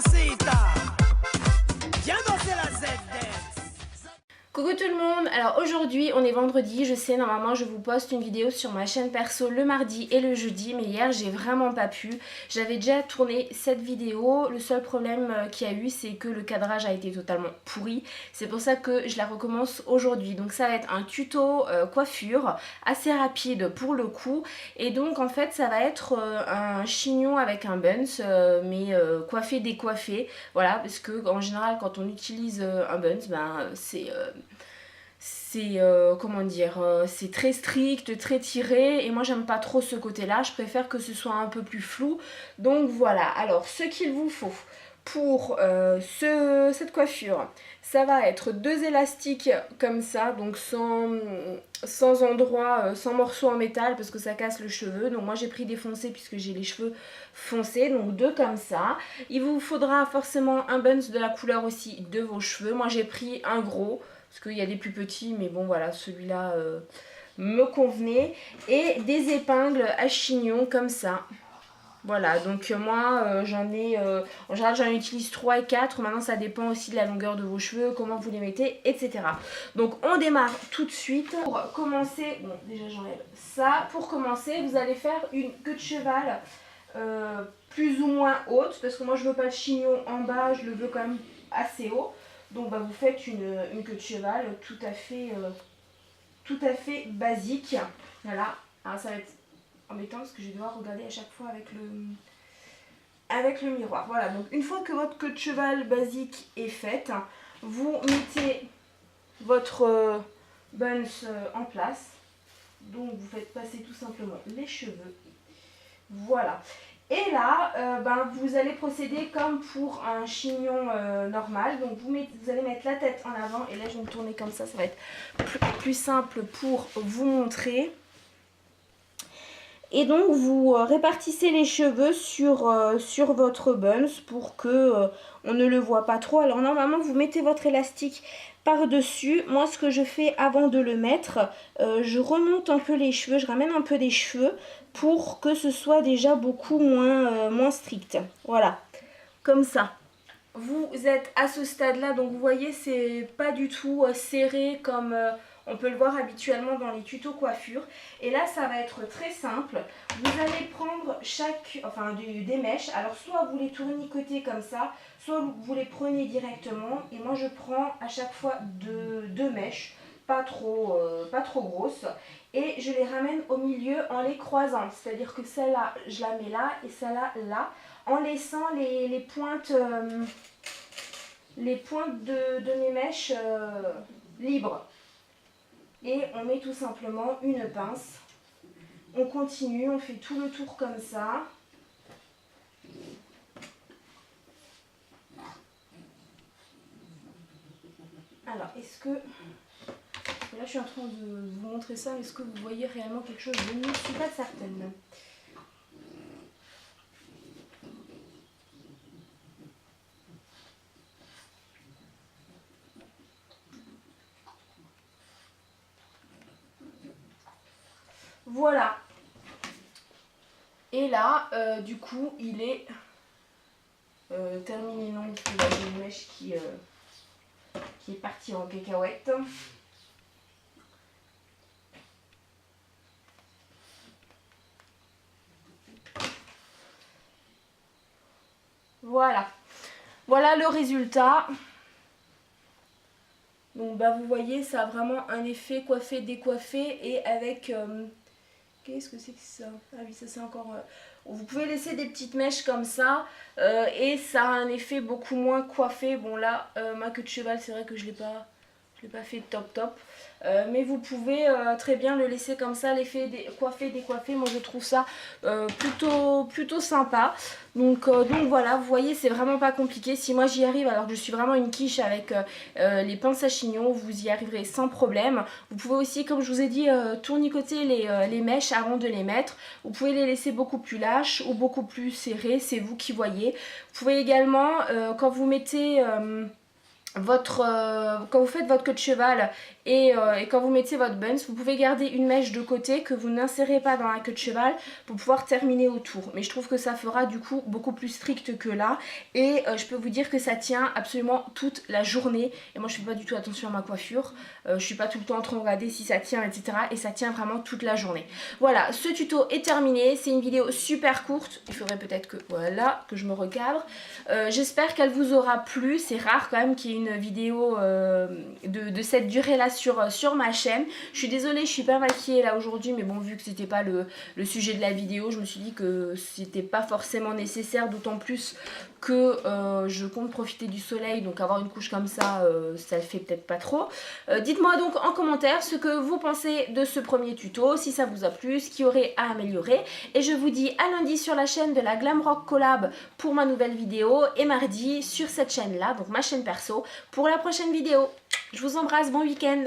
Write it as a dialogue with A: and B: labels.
A: mamacita. Viens danser la Z-Dance.
B: Coucou tout le monde, alors aujourd'hui on est vendredi, je sais normalement je vous poste une vidéo sur ma chaîne perso le mardi et le jeudi, mais hier j'ai vraiment pas pu. J'avais déjà tourné cette vidéo, le seul problème qu'il y a eu c'est que le cadrage a été totalement pourri, c'est pour ça que je la recommence aujourd'hui. Donc ça va être un tuto coiffure assez rapide pour le coup, et donc en fait ça va être un chignon avec un buns, mais coiffé décoiffé, voilà, parce que en général quand on utilise un buns, ben c'est comment dire, c'est très strict, très tiré, et moi j'aime pas trop ce côté là, je préfère que ce soit un peu plus flou. Donc voilà, alors ce qu'il vous faut pour cette coiffure, ça va être 2 élastiques comme ça, donc sans endroit, sans morceau en métal parce que ça casse le cheveu. Donc moi j'ai pris des foncés puisque j'ai les cheveux foncés, donc 2 comme ça. Il vous faudra forcément un buns de la couleur aussi de vos cheveux. Moi j'ai pris un gros parce qu'il y a des plus petits, mais bon voilà, celui-là me convenait. Et des épingles à chignon comme ça. Voilà, donc moi j'en ai, en général j'en utilise 3 et 4, maintenant ça dépend aussi de la longueur de vos cheveux, comment vous les mettez, etc. Donc on démarre tout de suite. Pour commencer, bon déjà j'enlève ça, pour commencer vous allez faire une queue de cheval plus ou moins haute, parce que moi je veux pas le chignon en bas, je le veux quand même assez haut. Donc bah, vous faites une queue de cheval tout à fait basique, voilà. Alors, ça va être embêtant parce que je vais devoir regarder à chaque fois avec le miroir. Voilà, donc une fois que votre queue de cheval basique est faite, vous mettez votre buns en place. Donc vous faites passer tout simplement les cheveux. Voilà. Et là, vous allez procéder comme pour un chignon normal. Donc vous allez mettre la tête en avant. Et là, je vais me tourner comme ça va être plus simple pour vous montrer. Et donc vous répartissez les cheveux sur votre buns pour que on ne le voit pas trop. Alors normalement vous mettez votre élastique par-dessus. Moi ce que je fais avant de le mettre, je remonte un peu les cheveux, je ramène un peu des cheveux pour que ce soit déjà beaucoup moins strict. Voilà, comme ça. Vous êtes à ce stade-là, donc vous voyez, c'est pas du tout serré comme on peut le voir habituellement dans les tutos coiffure. Et là, ça va être très simple. Vous allez prendre des mèches. Alors, soit vous les tournicotez comme ça, soit vous les prenez directement. Et moi, je prends à chaque fois deux mèches, pas trop grosses. Et je les ramène au milieu en les croisant. C'est-à-dire que celle-là, je la mets là et celle-là, là. En laissant les pointes de mes mèches libres. Et on met tout simplement une pince. On continue, on fait tout le tour comme ça. Alors, est-ce que... Là, je suis en train de vous montrer ça. Est-ce que vous voyez réellement quelque chose de mieux? Je ne suis pas certaine. Voilà. Et là, du coup, il est terminé. Non, il y a une mèche qui est partie en cacahuète. Voilà. Voilà le résultat. Donc vous voyez, ça a vraiment un effet coiffé décoiffé et avec qu'est-ce que c'est que ça? Ah oui, ça c'est encore vous pouvez laisser des petites mèches comme ça et ça a un effet beaucoup moins coiffé. Bon là ma queue de cheval, c'est vrai que je l'ai pas fait top. Mais vous pouvez très bien le laisser comme ça, l'effet coiffé décoiffé. Moi je trouve ça plutôt sympa. Donc voilà, vous voyez, c'est vraiment pas compliqué. Si moi j'y arrive alors que je suis vraiment une quiche avec les pinces à chignon, vous y arriverez sans problème. Vous pouvez aussi, comme je vous ai dit, tournicoter les mèches avant de les mettre. Vous pouvez les laisser beaucoup plus lâches ou beaucoup plus serrées, c'est vous qui voyez. Vous pouvez également, quand vous mettez quand vous faites votre queue de cheval et quand vous mettez votre buns, vous pouvez garder une mèche de côté que vous n'insérez pas dans la queue de cheval pour pouvoir terminer autour. Mais je trouve que ça fera du coup beaucoup plus strict que là. Et je peux vous dire que ça tient absolument toute la journée. Et moi je fais pas du tout attention à ma coiffure. Je suis pas tout le temps en train de regarder si ça tient, etc. Et ça tient vraiment toute la journée. Voilà, ce tuto est terminé. C'est une vidéo super courte. Il faudrait peut-être que, voilà, que je me recadre. J'espère qu'elle vous aura plu. C'est rare quand même qu'il y ait une vidéo de cette durée là sur ma chaîne. Je suis désolée, je suis pas maquillée là aujourd'hui, mais bon, vu que c'était pas le sujet de la vidéo, je me suis dit que c'était pas forcément nécessaire, d'autant plus que je compte profiter du soleil, donc avoir une couche comme ça, ça le fait peut-être pas trop. Dites-moi donc en commentaire ce que vous pensez de ce premier tuto, si ça vous a plu, ce qu'il y aurait à améliorer. Et je vous dis à lundi sur la chaîne de la Glamrock Collab pour ma nouvelle vidéo, et mardi sur cette chaîne là, donc ma chaîne perso, pour la prochaine vidéo. Je vous embrasse, bon week-end.